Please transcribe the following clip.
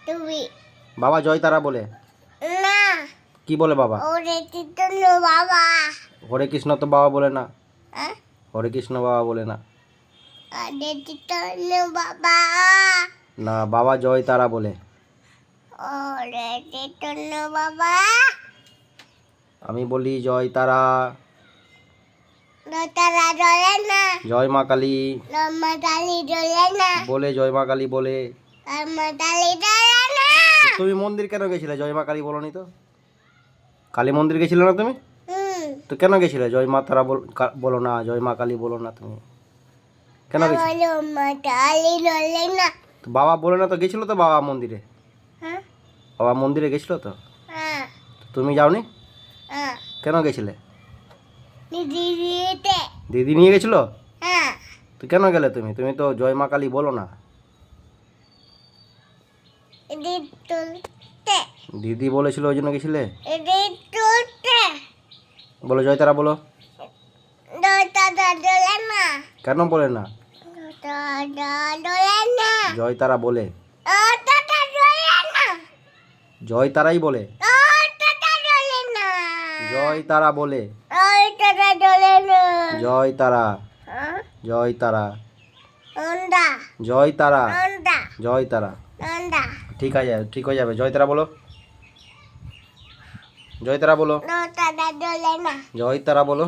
তুমি বাবা জয় তারা বলে না কি বলে বাবা? ওরে কীর্তন বাবা হরে কৃষ্ণ তো বাবা বলে না। হ্যাঁ হরে কৃষ্ণ বাবা বলে না। ওরে কীর্তন বাবা না, বাবা জয় তারা বলে। ওরে কীর্তন বাবা আমি বলি জয় তারা, তারা জ্বলে না জয় মা কালী লম্বা তালি জ্বলে না বলে, জয় মা কালী বলে। লম্বা তালি জ্বলে না তুমি মন্দির কেন গেছিলে? জয় মা কালী বলনি তো? কালী মন্দির গেছিলে না তুমি? তো কেন গেছিলে? জয় মা তারা বলো না, জয় মা কালী বলো না তুমি, কেন গেছিলে? লম্বা তালি জ্বলে না তো বাবা বলে না তো গেছিল তো বাবা মন্দিরে? হ্যাঁ বাবা মন্দিরে গেছিল তো? হ্যাঁ তুমি যাওনি? হ্যাঁ কেন গেছিলে? দিদিতে দিদি নিয়ে গেছিল? হ্যাঁ তো কেন গেলে তুমি? তুমি তো জয় মা কালী বলো না। দিতুতে দিদি বলেছিল ওই জন্য গেছিলে? দিতুতে বলো জয় তারা বলো। দাদা জ্বলে না কেন বলে না? দাদা জ্বলে না জয় তারা বলে। দাদা জ্বলে না জয় তারাই বলে। দাদা জ্বলে না জয় তারা বলে। দাদা জ্বলে না জয় তারা, জয় তারা, নন্দা জয় তারা, নন্দা জয় তারা। নন্দা ঠিক আছে, ঠিক হয়ে যাবে। জয় তারা বলো, জয় তারা বলো, দাদা জ্বলে না জয় তারা বলো।